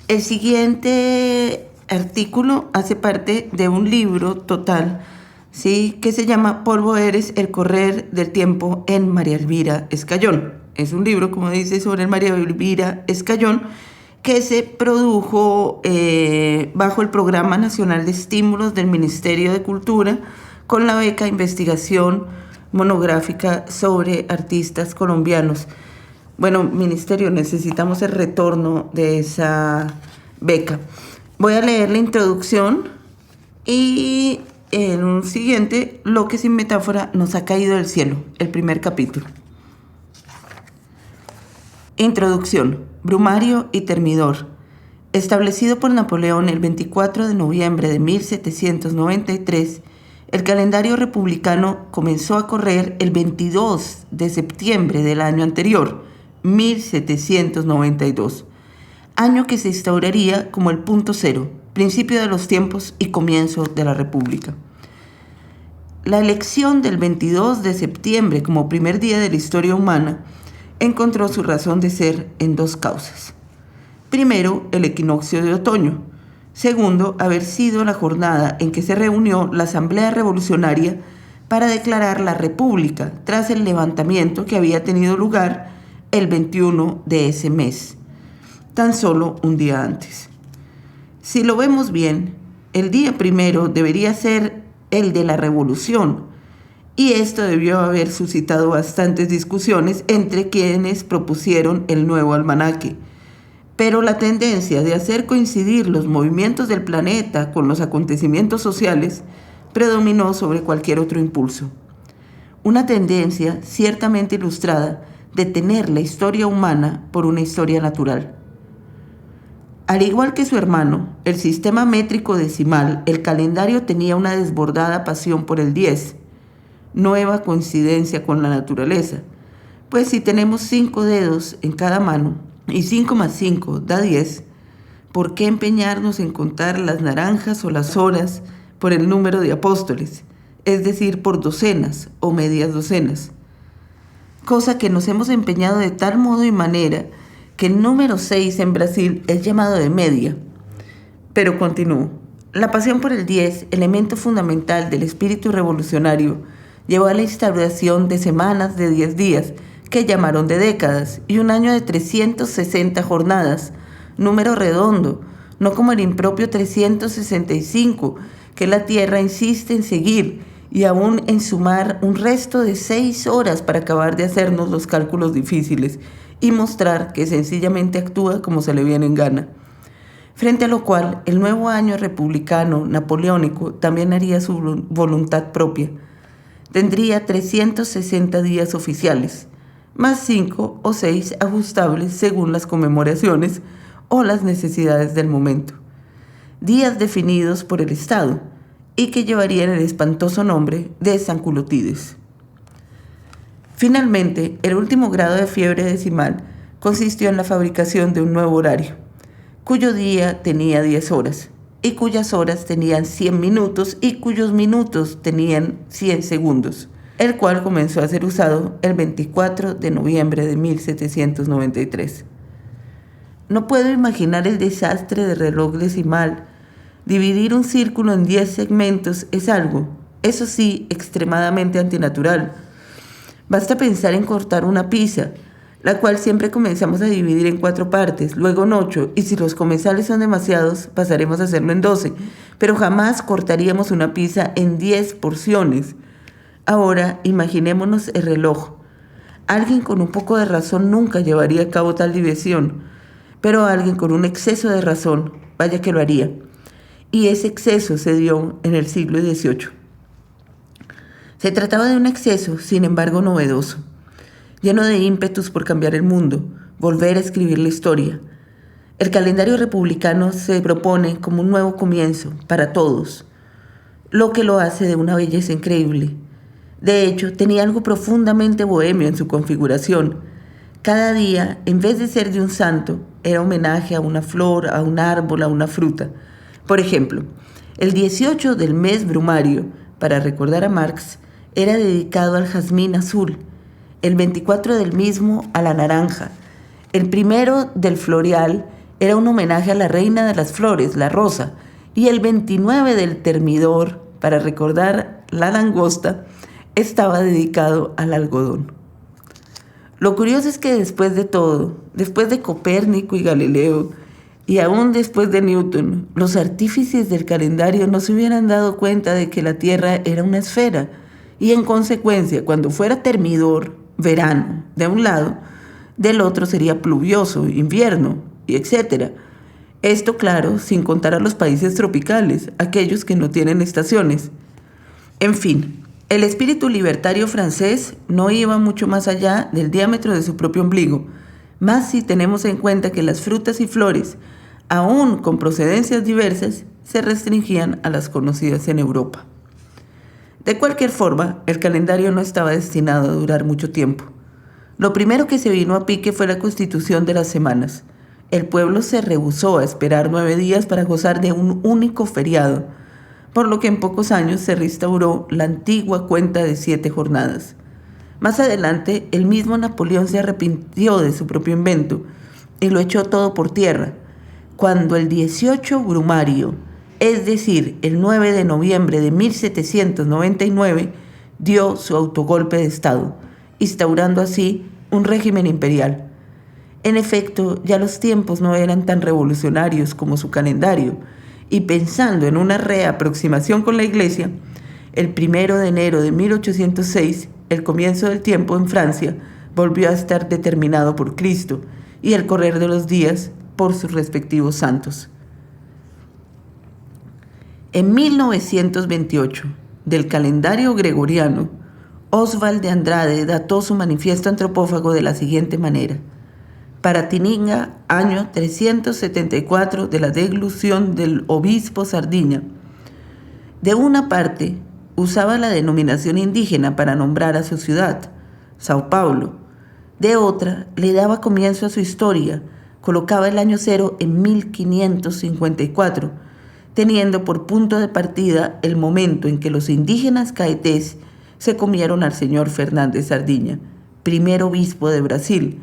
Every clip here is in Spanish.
El siguiente artículo hace parte de un libro total, ¿sí?, que se llama Polvo eres, el correr del tiempo en María Elvira Escayón. Es un libro, como dice, sobre María Elvira Escayón, que se produjo bajo el Programa Nacional de Estímulos del Ministerio de Cultura con la beca Investigación Monográfica sobre Artistas Colombianos. Bueno, Ministerio, necesitamos el retorno de esa beca. Voy a leer la introducción y en un siguiente, Lo que sin metáfora nos ha caído del cielo, el primer capítulo. Introducción. Brumario y Termidor. Establecido por Napoleón el 24 de noviembre de 1793, el calendario republicano comenzó a correr el 22 de septiembre del año anterior, 1792, año que se instauraría como el punto cero, principio de los tiempos y comienzo de la República. La elección del 22 de septiembre como primer día de la historia humana encontró su razón de ser en dos causas. Primero, el equinoccio de otoño. Segundo, haber sido la jornada en que se reunió la Asamblea Revolucionaria para declarar la República tras el levantamiento que había tenido lugar el 21 de ese mes, tan solo un día antes. Si lo vemos bien, el día primero debería ser el de la Revolución, y esto debió haber suscitado bastantes discusiones entre quienes propusieron el nuevo almanaque. Pero la tendencia de hacer coincidir los movimientos del planeta con los acontecimientos sociales predominó sobre cualquier otro impulso. Una tendencia ciertamente ilustrada de tener la historia humana por una historia natural. Al igual que su hermano, el sistema métrico decimal, el calendario tenía una desbordada pasión por el 10, nueva coincidencia con la naturaleza, pues si tenemos 5 dedos en cada mano y 5 más 5 da 10, ¿por qué empeñarnos en contar las naranjas o las horas por el número de apóstoles, es decir, por docenas o medias docenas? Cosa que nos hemos empeñado de tal modo y manera que el número 6 en Brasil es llamado de media. Pero continúo. La pasión por el 10, elemento fundamental del espíritu revolucionario, llevó a la instauración de semanas de 10 días, que llamaron de décadas, y un año de 360 jornadas, número redondo, no como el impropio 365, que la Tierra insiste en seguir, y aún en sumar un resto de 6 horas para acabar de hacernos los cálculos difíciles y mostrar que sencillamente actúa como se le viene en gana. Frente a lo cual, el nuevo año republicano napoleónico también haría su voluntad propia. Tendría 360 días oficiales, más 5 o 6 ajustables según las conmemoraciones o las necesidades del momento. Días definidos por el Estado y que llevarían el espantoso nombre de Sanculotides. Finalmente, el último grado de fiebre decimal consistió en la fabricación de un nuevo horario, cuyo día tenía 10 horas, y cuyas horas tenían 100 minutos y cuyos minutos tenían 100 segundos, el cual comenzó a ser usado el 24 de noviembre de 1793. No puedo imaginar el desastre del reloj decimal. Dividir un círculo en 10 segmentos es algo, eso sí, extremadamente antinatural. Basta pensar en cortar una pizza, la cual siempre comenzamos a dividir en 4 partes, luego en 8, y si los comensales son demasiados, pasaremos a hacerlo en 12, pero jamás cortaríamos una pizza en 10 porciones. Ahora, imaginémonos el reloj. Alguien con un poco de razón nunca llevaría a cabo tal división, pero alguien con un exceso de razón, vaya que lo haría. Y ese exceso se dio en el siglo XVIII. Se trataba de un exceso, sin embargo, novedoso, lleno de ímpetus por cambiar el mundo, volver a escribir la historia. El calendario republicano se propone como un nuevo comienzo para todos, lo que lo hace de una belleza increíble. De hecho, tenía algo profundamente bohemio en su configuración. Cada día, en vez de ser de un santo, era homenaje a una flor, a un árbol, a una fruta. Por ejemplo, el 18 del mes brumario, para recordar a Marx, era dedicado al jazmín azul, el 24 del mismo a la naranja, el primero del floreal era un homenaje a la reina de las flores, la rosa, y el 29 del Termidor, para recordar la langosta, estaba dedicado al algodón. Lo curioso es que después de todo, después de Copérnico y Galileo, y aún después de Newton, los artífices del calendario no se hubieran dado cuenta de que la Tierra era una esfera, y en consecuencia, cuando fuera Termidor, verano, de un lado, del otro sería pluvioso, invierno, y etc. Esto, claro, sin contar a los países tropicales, aquellos que no tienen estaciones. En fin, el espíritu libertario francés no iba mucho más allá del diámetro de su propio ombligo, más si tenemos en cuenta que las frutas y flores, aún con procedencias diversas, se restringían a las conocidas en Europa. De cualquier forma, el calendario no estaba destinado a durar mucho tiempo. Lo primero que se vino a pique fue la constitución de las semanas. El pueblo se rehusó a esperar 9 días para gozar de un único feriado, por lo que en pocos años se restauró la antigua cuenta de 7 jornadas. Más adelante, el mismo Napoleón se arrepintió de su propio invento y lo echó todo por tierra, cuando el 18 Brumario, es decir, el 9 de noviembre de 1799, dio su autogolpe de Estado, instaurando así un régimen imperial. En efecto, ya los tiempos no eran tan revolucionarios como su calendario, y pensando en una reaproximación con la Iglesia, el 1 de enero de 1806, el comienzo del tiempo en Francia volvió a estar determinado por Cristo y el correr de los días por sus respectivos santos. En 1928, del calendario gregoriano, Oswald de Andrade dató su manifiesto antropófago de la siguiente manera: Paratininga, año 374 de la deglución del obispo Sardiña. De una parte, usaba la denominación indígena para nombrar a su ciudad, Sao Paulo. De otra, le daba comienzo a su historia, colocaba el año cero en 1554, teniendo por punto de partida el momento en que los indígenas caetés se comieron al señor Fernández Sardiña, primer obispo de Brasil,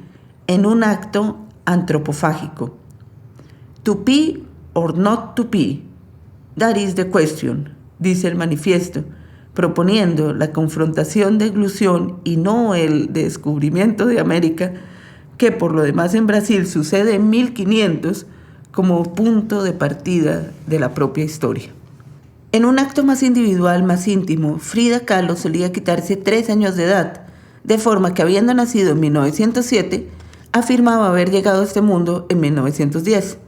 en un acto antropofágico. To be or not to be, that is the question, dice el manifiesto, proponiendo la confrontación de eglusión y no el descubrimiento de América, que por lo demás en Brasil sucede en 1500, como punto de partida de la propia historia. En un acto más individual, más íntimo, Frida Kahlo solía quitarse 3 años de edad, de forma que, habiendo nacido en 1907, afirmaba haber llegado a este mundo en 1910.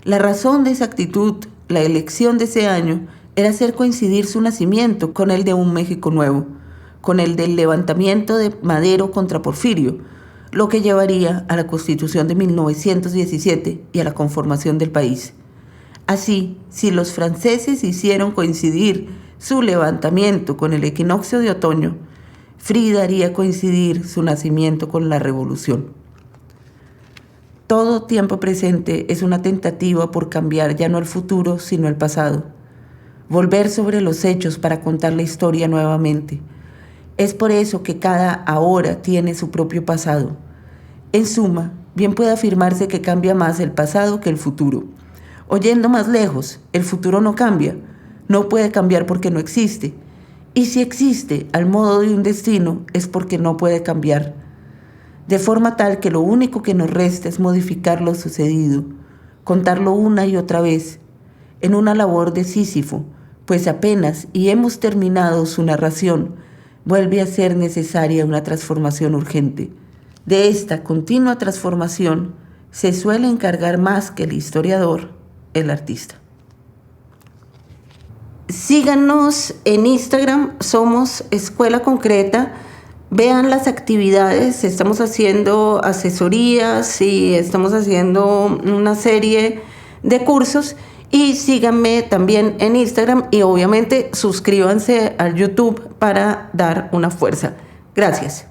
La razón de esa actitud, la elección de ese año, era hacer coincidir su nacimiento con el de un México nuevo, con el del levantamiento de Madero contra Porfirio, lo que llevaría a la Constitución de 1917 y a la conformación del país. Así, si los franceses hicieron coincidir su levantamiento con el equinoccio de otoño, Frida haría coincidir su nacimiento con la revolución. Todo tiempo presente es una tentativa por cambiar ya no el futuro, sino el pasado. Volver sobre los hechos para contar la historia nuevamente. Es por eso que cada ahora tiene su propio pasado. En suma, bien puede afirmarse que cambia más el pasado que el futuro. Oyendo más lejos, el futuro no cambia, no puede cambiar porque no existe. Y si existe al modo de un destino, es porque no puede cambiar. De forma tal que lo único que nos resta es modificar lo sucedido, contarlo una y otra vez, en una labor de Sísifo, pues apenas y hemos terminado su narración, vuelve a ser necesaria una transformación urgente. De esta continua transformación se suele encargar más que el historiador, el artista. Síganos en Instagram, somos Escuela Concreta. Vean las actividades, estamos haciendo asesorías y estamos haciendo una serie de cursos. Y síganme también en Instagram y obviamente suscríbanse al YouTube para dar una fuerza. Gracias.